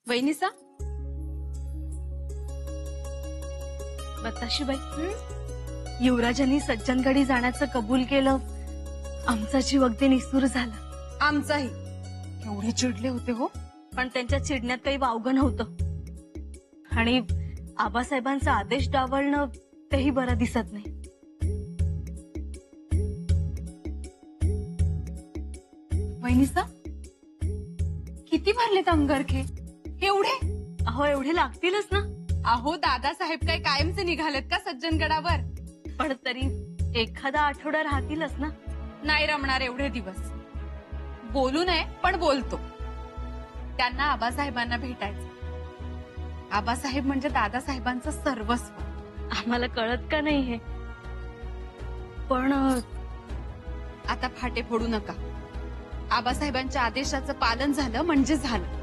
वहिनीसा बताशीबाई, युवराजांनी सज्जनगडी जाण्याचं कबूल केलं. आमचा जीव अगदी निसूर झाला. आमचाही. एवढे चिडले होते हो. पण त्यांच्या चिडण्यात काही वावगं नव्हतं. आणि आबासाहेबांचा आदेश डावलणं तेही बरं दिसत नाही. वहिनीसा किती भरलेत अंगरखे? एवढे? अहो एवढे लागतीलच ना. अहो दादासाहेब काय कायमचे निघालेत का सज्जनगडावर? पण तरी एखादा आठवडा राहतीलच ना. नाही रमणार एवढे दिवस. बोलू नये पण बोलतो. त्यांना आबासाहेबांना भेटायचं. आबासाहेब म्हणजे दादासाहेबांचं सर्वस्व. आम्हाला कळत का नाही हे? पण आता फाटे फोडू नका. आबासाहेबांच्या आदेशाचं पालन झालं म्हणजे झालं.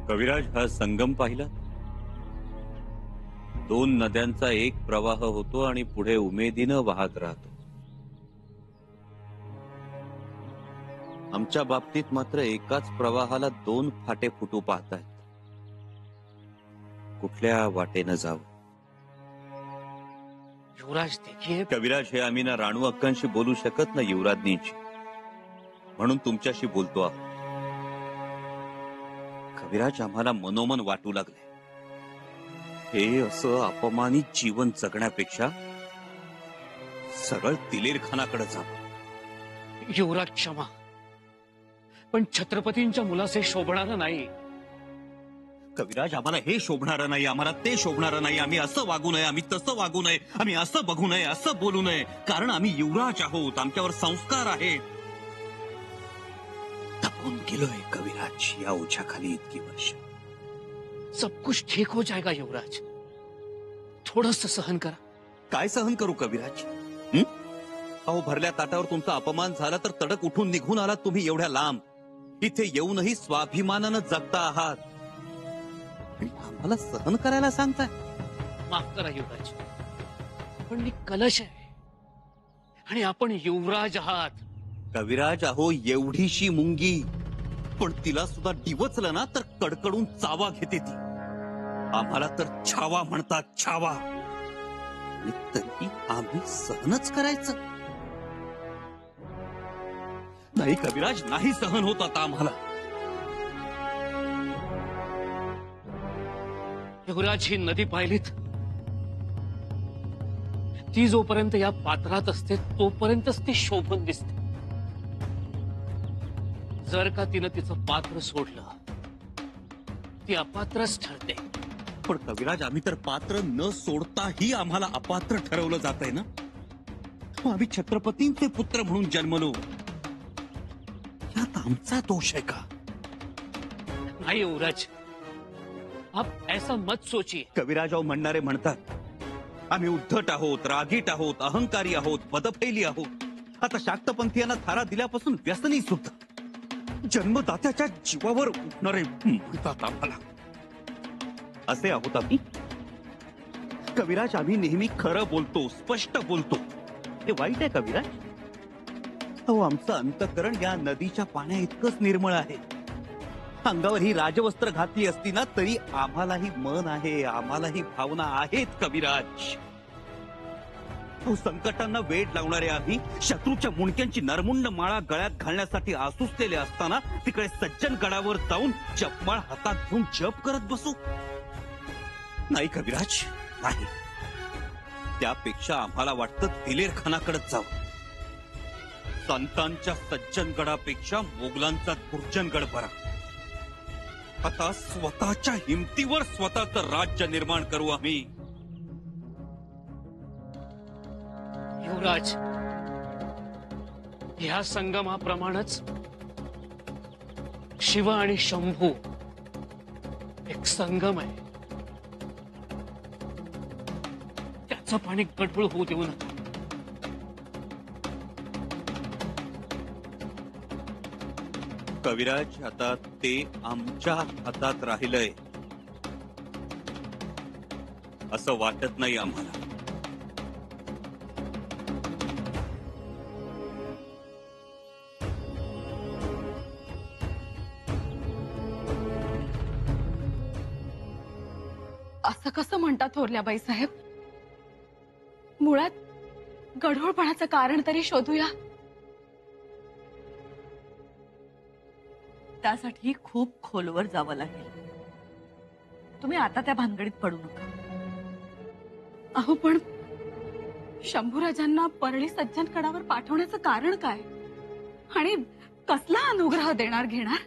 कविराज, हा संगम पाहिला? दोन नद्यांचा एक प्रवाह होतो आणि पुढे उमेदीनं वाहत राहतो. आमच्या बाबतीत मात्र एकाच प्रवाहाला दोन फाटे फुटू पाहतायत. कुठल्या वाटेनं जावं? युवराज देखिए. कविराज, हे आम्ही ना राणू अक्कांशी बोलू शकत ना युवराज्ञींशी, म्हणून तुमच्याशी बोलतो आहोत. कविराज, आम्हाला मनोमन वाटू लागले, हे असं अपमानित जीवन जगण्यापेक्षा सरळ तिलेरखानाकडे जावं. युवराज क्षमा, पण छत्रपतींच्या मुलाचे शोभणारं नाही. कविराज, आम्हाला हे शोभणारं नाही, आम्हाला ते शोभणारं नाही. आम्ही असं वागू नये, आम्ही तसं वागू नये, आम्ही असं बघू नये, असं बोलू नये, कारण आम्ही युवराज आहोत. आमच्यावर संस्कार आहेत. तपून गेलोय कविराज या ओझ्याखाली इतकी वर्ष. सब कुछ ठीक हो जाएगा युवराज. थोडंसं सहन करा. काय सहन करू कविराज? अहो, भरल्या ताटावर तुमचा अपमान झाला तर तडक उठून निघून आलात तुम्ही एवढ्या लांब. इथे येऊनही स्वाभिमानानं जगता आहात आणि आम्हाला सहन करायला सांगताय. माफ करा युवराज, पण मी कलश आहे आणि आपण युवराज आहात. कविराज, अहो एवढीशी मुंगी, पण तिला सुद्धा डिवचलं ना तर कडकडून चावा घेते ती. आम्हाला तर छावा म्हणतात, छावा. आणि तरी आम्ही सहनच करायचं नाही कविराज, नाही सहन होत आता आम्हाला. युवराज, ही नदी पाहिलीत? ती जोपर्यंत या पात्रात असते तोपर्यंतच ती शोभून दिसते. जर का तिनं तिचं पात्र सोडलं ती अपात्रच ठरते. पण कविराज, आम्ही तर पात्र न सोडताही आम्हाला अपात्र ठरवलं जात आहे ना. आम्ही छत्रपतींचे पुत्र म्हणून जन्मलो, यात आमचा दोष आहे का? नाही युवराज, आप ऐसा मत सोचिए. कविराजाव म्हणणारे म्हणतात आम्ही उद्धट आहोत, रागीट आहोत, अहंकारी आहोत, पदफैली आहोत. आता शाक्तपंथीयांना थारा दिल्यापासून व्यसनी सुद्धा जन्मदात्याच्या जीवावर उठणारे म्हणतात आम्हाला. असे आहोत आम्ही. कविराज, आम्ही नेहमी खरं बोलतो, स्पष्ट बोलतो. हे वाईट आहे कविराज? अहो, आमचं अंतःकरण या नदीच्या पाण्या इतकंच निर्मळ आहे. अंगावर ही राजवस्त्र घातली असती ना तरी आम्हालाही मन आहे, आम्हालाही भावना आहेत कविराज. अहो, संकटांना वेड लावणारे आम्ही शत्रूच्या मुंडक्यांची नरमुंड माळा गळ्यात घालण्यासाठी आसुसलेले असताना तिकडे सज्जनगडावर जाऊन जपमाळ हातात घेऊन जप करत बसू? नाही कविराज, नाही. त्यापेक्षा आम्हाला वाटतं दिलेरखानाकडेच जावं. संतांच्या सज्जनगडापेक्षा मोगलांचा दुर्जनगड बरा. आता स्वतःच्या हिमतीवर स्वतःचं राज्य निर्माण करू आम्ही. युवराज, ह्या संगमाप्रमाणेच शिव आणि शंभू एक संगम आहे. त्याचं पाणी गडबड होऊ देऊ नका. कविराज, आता ते आमच्या हातात राहिलंय असं वाटत नाही आम्हाला. असं कसं म्हणता थोरल्याबाई साहेब? मुळात गढूळपणाचं कारण तरी शोधूया. त्यासाठी खूप खोलवर जावं लागेल. तुम्ही आता त्या भानगडीत पडू नका. अहो पण शंभूराजांना परळी सज्जनगडावर पाठवण्याचं कारण काय? आणि कसला अनुग्रह देणार घेणार?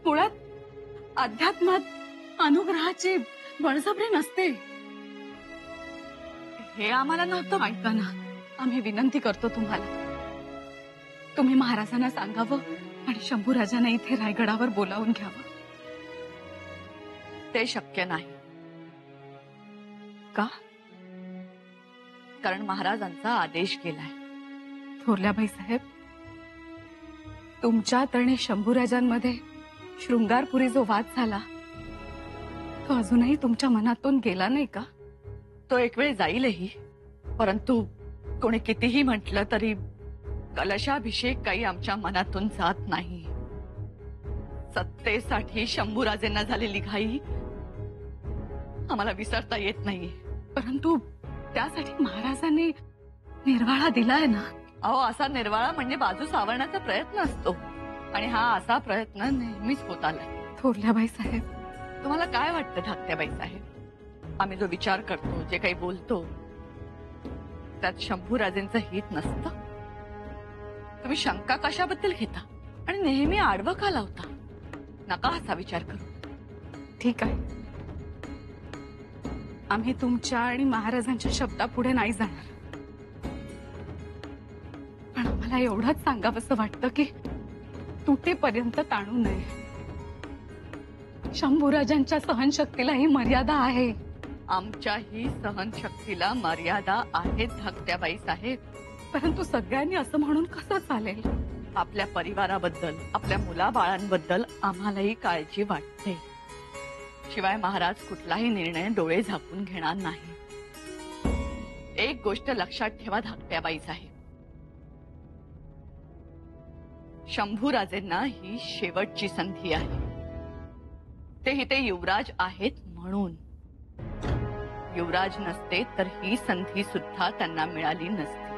मुळात अध्यात्मात अनुग्रहाची बळजबरी नसते. हे आम्हाला नव्हतं. ऐका ना, आम्ही विनंती करतो तुम्हाला, तुम्ही महाराजांना सांगावं आणि शंभूराजांना इथे रायगडावर बोलावून घ्यावं. ते शक्य नाही. का? कारण महाराजांचा आदेश गेलाय. थोरल्याबाई साहेब, तुमच्यात आणि शंभूराजांमध्ये शृंगारपुरी जो वाद झाला तो अजूनही तुमच्या मनातून गेला नाही का? तो एक वेळ जाईलही, परंतु कोणी कितीही म्हटलं तरी कलशाभिषेक काही आमच्या मनातून जात नाही. सत्तेसाठी शंभूराजेंना झालेली घाई आम्हाला विसरता येत नाहीये. परंतु त्यासाठी महाराजांनी निर्वाळा दिलाय ना. अहो, असा निर्वाळा म्हणजे बाजू सावरण्याचा प्रयत्न असतो आणि हा असा प्रयत्न नेहमीच होत आलाय. थोरल्याबाई साहेब, तुम्हाला काय वाटतं धाकट्याबाई साहेब? आम्ही जो विचार करतो, जे काही बोलतो, त्यात शंभूराजेंचं हित नसतं? तुम्ही शंका कशाबद्दल घेता आणि नेहमी आडवं का लावता? नका असा विचार करू. ठीक आहे, आम्ही तुमच्या आणि महाराजांच्या शब्दापुढे नाही जाणार. पण आम्हाला एवढंच सांगावंसं वाटतं की तुटेपर्यंत ताणू नये. शंभूराजांच्या सहनशक्तीलाही मर्यादा आहे. आमच्याही सहनशक्तीला मर्यादा आहेत धाकट्याबाई साहेब. परंतु सगळ्यांनी असं म्हणून कसं चालेल? आपल्या परिवाराबद्दल, आपल्या मुलाबाळांबद्दल आम्हालाही काळजी वाटते. शिवाय महाराज कुठलाही निर्णय डोळे झाकून घेणार नाही. एक गोष्ट लक्षात ठेवा धाकट्याबाई साहेब, शंभूराजेंना ही शेवटची संधी आहे. तेही ते युवराज आहेत म्हणून. युवराज नसते तर ही संधी सुद्धा त्यांना मिळाली नसती.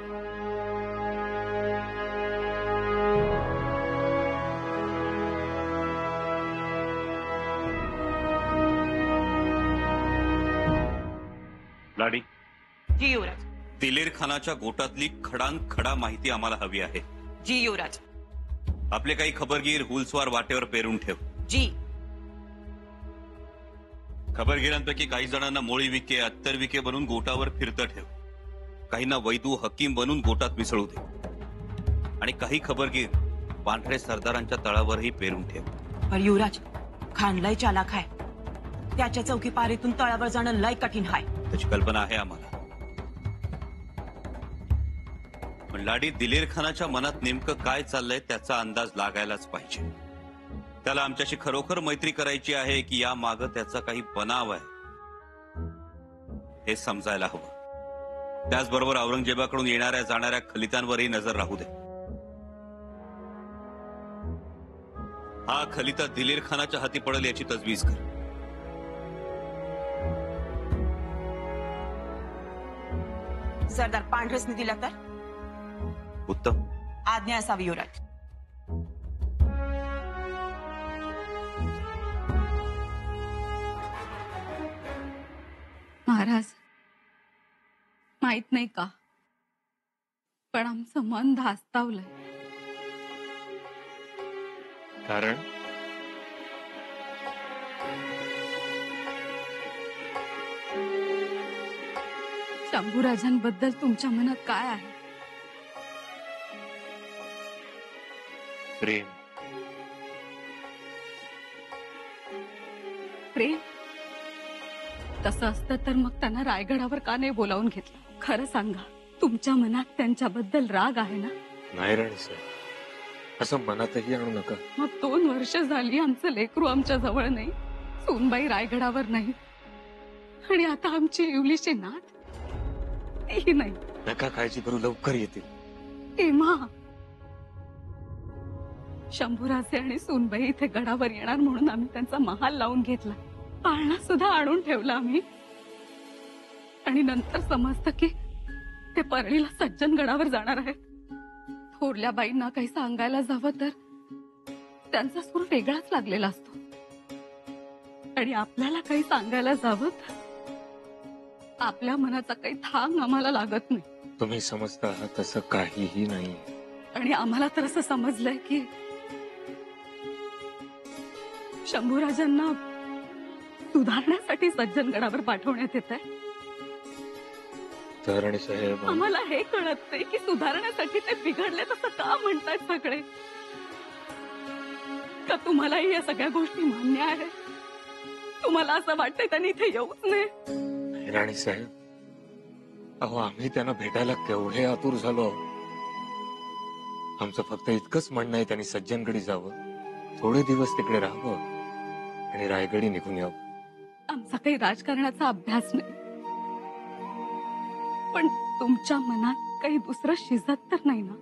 लाडी, जी युवराज. दिलेर खानाच्या गोटातली खडानखडा माहिती आम्हाला हवी आहे. जी युवराज. आपले काही खबरगीर हुलस्वार वाटेवर पेरून ठेव. जी. खबरगीरांपैकी काही जणांना मोळी विके, अत्तर विके बनून गोटावर फिरतं ठेव. काहींना वैदू हकीम बनून गोटात मिसळू दे. आणि काही खबरगीर पांढरे सरदारांच्या तळावरही पेरून ठेव. पर युवराज, खान लय चालाक आहे. त्याच्या चौकी पारीतून तळावर जाणं लय कठीण आहे. त्याची कल्पना आहे आम्हाला. पण लाडी, दिलेर खानाच्या मनात नेमकं काय चाललंय त्याचा अंदाज लागायलाच पाहिजे. त्याला आमच्याशी खरोखर मैत्री करायची आहे की या माग त्याचा काही बनाव आहे हे समजायला हवं. त्याचबरोबर औरंगजेबाकडून येणाऱ्या जाणाऱ्या खलितांवरही नजर राहू दे. हा खलिता दिलेर खानाच्या हाती पडेल याची तजवीज कर. सरदार पांढरसने दिला तर उत्तम. आज्ञा असावी युवराज. महाराज, माहित नाही का, पण आमचं मन धास्तावलंय. कारण शंभूराजांबद्दल तुमच्या मनात काय आहे? प्रेम. प्रेम? तसं असतं तर मग त्यांना रायगडावर का नाही बोलावून घेतलं? खरं सांगा, तुमच्या मनात त्यांच्याबद्दल राग आहे ना? नाही राणी साहेब, असं मनातही आणू नका. मग 2 वर्ष झाली आमचं लेकरू आमच्या जवळ नाही, सूनबाई रायगडावर नाही, आणि आता आमची इवलीची नात तीही नाही. नका काळजी करू, लवकर येतील. तेव्हा शंभूराजे आणि सूनबाई इथे गडावर येणार म्हणून आम्ही त्यांचा महाल लावून घेतला, पाळणा सुद्धा आणून ठेवला आम्ही. आणि नंतर समजतं की ते परळीला सज्जनगडावर जाणार आहेत. थोरल्या बाईंना काही सांगायला जावं तर त्यांचा सूर वेगळाच लागलेला असतो, आणि आपल्याला काही सांगायला जावं तर आपल्या मनाचा काही थांग आम्हाला लागत नाही. तुम्ही समजता तसं काहीही नाही. आणि आम्हाला तर असं समजलंय की शंभूराजांना सुधारण्यासाठी सज्जनगडावर पाठवण्यात येत आहे. तर आणि साहेब, आम्हाला हे कळत नाही की सुधारण्यासाठी ते बिघडले तसं का म्हणतायत सगळे. का तुम्हालाही या सगळ्या गोष्टी मान्य आहे? तुम्हाला असं वाटतंय त्यांनी इथे येऊच नाही? राणी साहेब, अहो आम्ही त्यांना भेटायला केवढे आतुर झालो. आमचं फक्त इतकंच म्हणणं आहे, त्यांनी सज्जनगडी जावं, थोडे दिवस तिकडे राहावं आणि रायगडी निघून यावं. आमचा काही राजकारणाचा अभ्यास नाही, पण तुमच्या मनात काही दुसरं शिजत तर नाही ना?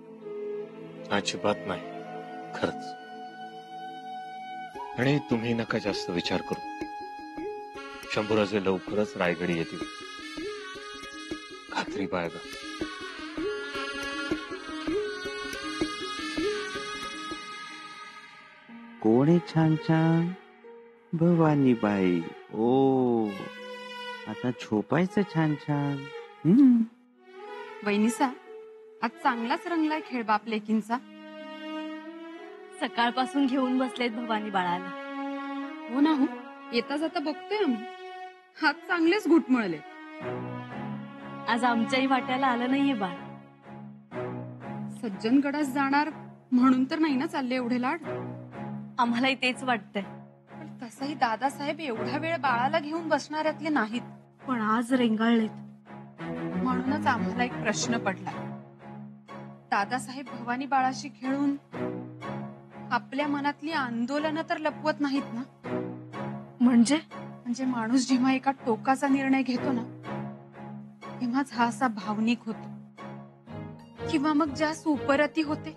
अजिबात नाही, खरंच. आणि तुम्ही नका जास्त विचार करू. शंभूराजे लवकरच रायगडी येतील, खात्री बाळगा. कोण आहे छान छान? भवानीबाई. ओ, आता झोपायचं छान छान. वहिनीसा, आज चांगलाच रंगलाय खेळ बाप लेकींचा. सकाळपासून घेऊन बसलेत भवानी बाळाला. हो ना हो, येता जाता बघतोय आम्ही, हात चांगलेच घुटमळले. आज आमच्याही वाट्याला आलं नाहीये बाळ. सज्जनगडास जाणार म्हणून तर नाही ना चालले एवढे लाड? आम्हालाही तेच वाटतंय. पण तसंही दादासाहेब एवढा वेळ बाळाला घेऊन बसणाऱ्यातले नाहीत. पण आज रेंगाळलेत. म्हणूनच आम्हाला एक प्रश्न पडला. दादासाहेब भवानी बाळाशी खेळून आपल्या मनातली आंदोलनं तर लपवत नाहीत ना? म्हणजे माणूस जेव्हा एका टोकाचा निर्णय घेतो ना, तेव्हाच हा असा भावनिक होतो, किंवा मग ज्यास उपरती होते,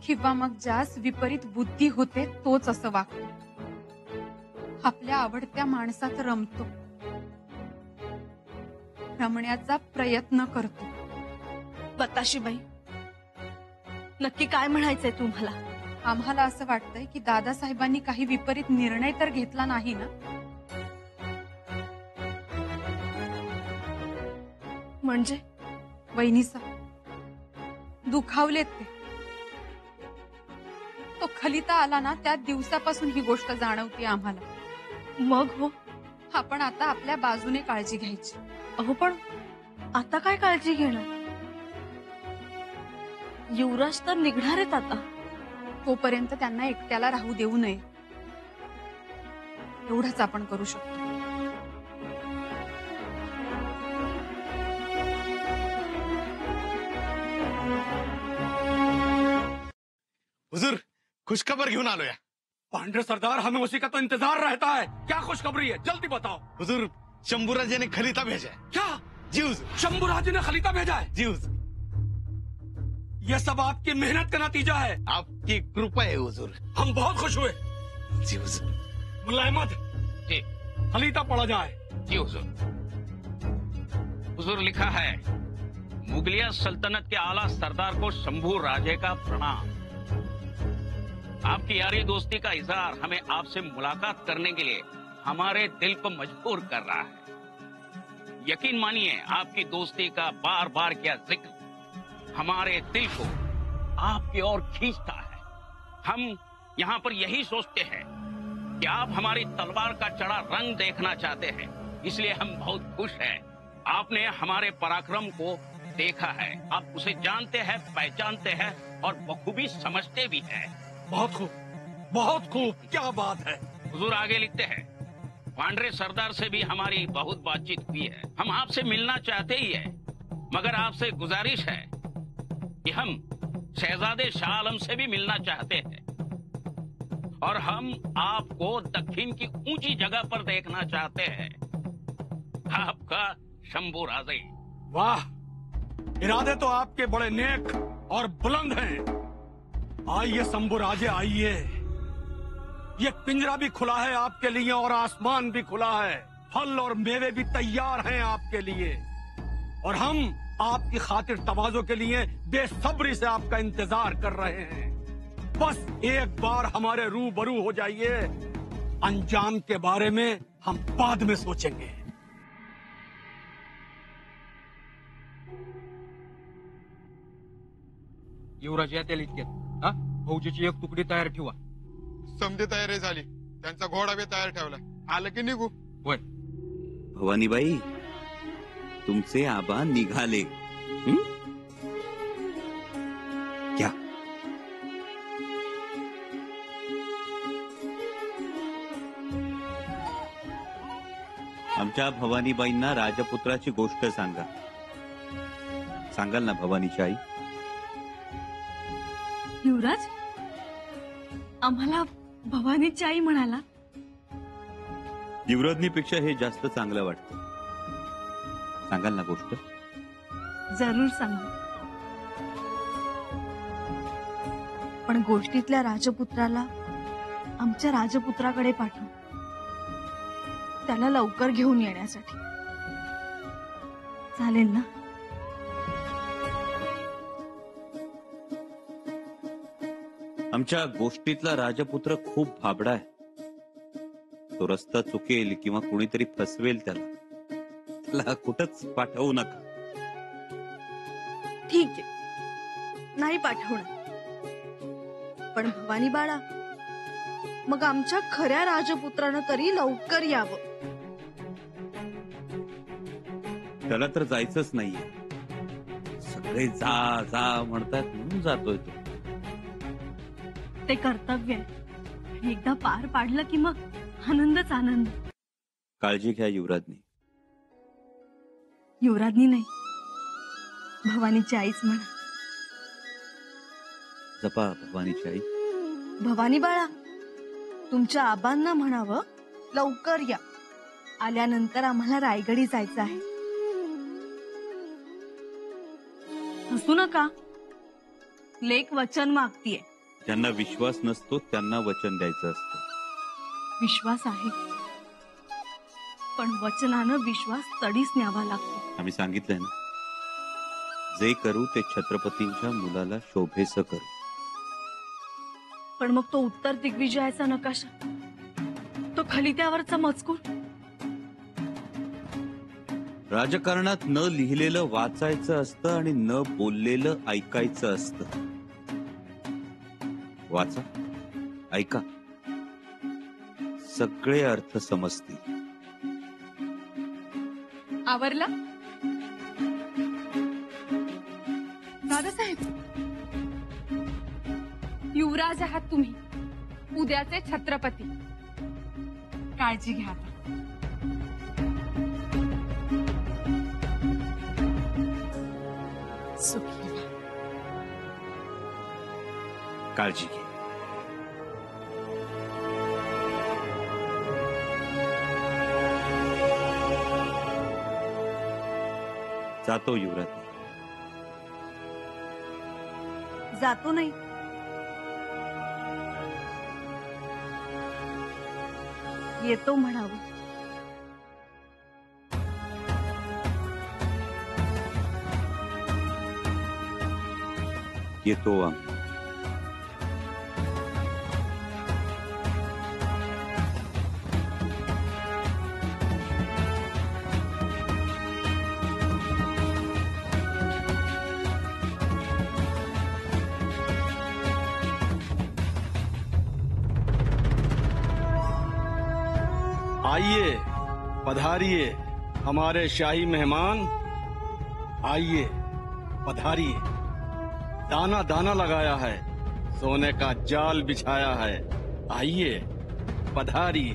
किंवा मग ज्यास विपरीत बुद्धी होते तोच असं वागतो. आपल्या आवडत्या माणसात रमतो, रमण्याचा प्रयत्न करतो. बताशीबाई, नक्की काय म्हणायचंय तुम्हाला? आम्हाला असं वाटतंय की दादासाहेबांनी काही विपरीत निर्णय तर घेतला नाही ना? म्हणजे वहिनीसा, दुखावलेत ते. तो खलिता आला ना, त्या दिवसापासून ही गोष्ट जाणवते आम्हाला. मग हो, आपण आता आपल्या बाजूने काळजी घ्यायची. अहो पण आता काय काळजी घेणार? युवराज तर निघणार आहेत आता. तोपर्यंत त्यांना एकट्याला राहू देऊ नये, एवढंच आपण करू शकतो. हुजूर, खुशखबर घेऊन आलो या. पांढरे सरदार, हमें उसी का तो इंतजार रहता है. क्या खुशखबरी है, जल्दी बताओ. हुजूर, शंभूराजे ने खलीता भेजा है. क्या? जी हुजूर. शंभूराजे ने खलीता भेजा है? जी हुजूर. यह सब आपकी मेहनत का नतीजा है. आपकी कृपा है हुजूर. हम बहुत खुश हुए. जी हुजूर. मुल्ला अहमद जी, खलीता पढ़ा जाए. जी हुजूर. हुजूर, लिखा है, मुगलिया सल्तनत के आला सरदार को शंभू राजे का प्रणाम. आपकी यारी दोस्ती का इजहार हमें आपसे मुलाकात करने के लिए हमारे दिल को मजबूर कर रहा है. यकीन मानिए, आपकी दोस्ती का बार बार किया जिक्र हमारे दिल को आपकी ओर खींचता है. हम यहाँ पर यही सोचते हैं कि आप हमारी तलवार का चढ़ा रंग देखना चाहते हैं, इसलिए हम बहुत खुश हैं. आपने हमारे पराक्रम को देखा है, आप उसे जानते हैं, पहचानते हैं और बखूबी समझते भी हैं. बहुत खूब, बहुत खूब. क्या बात है. हुजूर आगे लिखते हैं, पांढरे सरदार से भी हमारी बहुत बातचीत हुई है. हम आपसे मिलना चाहते ही है, मगर आपसे गुजारिश है कि हम शहजादे शाह आलम से भी मिलना चाहते हैं और हम आपको दक्षिण की ऊंची जगह पर देखना चाहते हैं। आपका शंभू राजे। वाह, इरादे तो आपके बड़े नेक और बुलंद हैं। आइए शंभू राजे, आइए। ये पिंजरा भी खुला है आपके लिए और आसमान भी खुला है। फल और मेवे भी तैयार हैं आपके लिए और हम आपकी खातिर तवाज़ो के लिए बेसब्री से आपका इंतजार कर रहे हैं। बस एक बार हमारे रूबरू हो जाइए। अंजाम के बारे में हम बाद में सोचेंगे। युवराज या त्याला इतक्यात हा फौजेची एक तुकडी तयार ठेवा. समधी तयारी झाली, त्यांचा घोडा बी तयार ठेवला. आलं की निघू. होय. भवानीबाई, तुमचे आबा निघाले. क्या आमच्या भवानीबाईंना राजपुत्राची गोष्ट सांगा. सांगाल ना भवानीची आई? युवराज, आम्हाला भवानीची आई म्हणाला. युवराज्ञीपेक्षा हे जास्त चांगलं वाटतं. सांगाल ना गोष्ट? जरूर सांगू, पण गोष्टीतल्या राजपुत्राला आमच्या राजपुत्राकडे पाठवू, त्याला लवकर घेऊन येण्यासाठी. चालेल ना? आमच्या गोष्टीतला राजपुत्र खूप भाबडा आहे. तो रस्ता चुकेल किंवा कुणीतरी फसवेल त्याला कुठंच पाठवू नका. ठीक आहे, नाही पाठवणार. पण भवानी बाळा, मग आमच्या खऱ्या राजपुत्रानं तरी लवकर यावं. त्याला तर जायचंच नाहीये. सगळे जा जा म्हणतात म्हणून जातोय तो. ते कर्तव्य आहे. एकदा पार पाडलं की मग आनंदच आनंद. काळजी घ्या युवराज्ञी. युवराज्ञी नाही, भवानीची आईच म्हणा. जपा भवानीची आई. भवानी बाळा, तुमच्या आबांना म्हणावं लवकर या. आल्यानंतर आम्हाला रायगडी जायचं आहे. हसू नका, लेक वचन मागतीये. ज्यांना विश्वास नसतो त्यांना वचन द्यायचं असतं. विश्वास आहे, पण वचनानं विश्वास तडीस न्यावा लागतो. आम्ही सांगितलंय ना, जे करू ते छत्रपतींच्या मुलाला शोभेस करू. पण मग तो उत्तर दिग्विजयाचा नकाशा, तो खलित्यावरचा मजकूर. राजकारणात न लिहिलेलं वाचायचं असतं आणि न बोललेलं ऐकायचं असतं. वाचा, ऐका, सगळे अर्थ समजतील. आवरला दादासाहेब? युवराज आहात तुम्ही, उद्याचे छत्रपती. काळजी घ्या. सुखी व्हा. काळजी घे. जातो युवराज. जातो नाही, येतो म्हणावं. येतो आम्ही. आइए, पधारिए हमारे शाही मेहमान. आइए, पधारिए. दाना दाना लगाया है, सोने का जाल बिछाया है. आइए, पधारिए.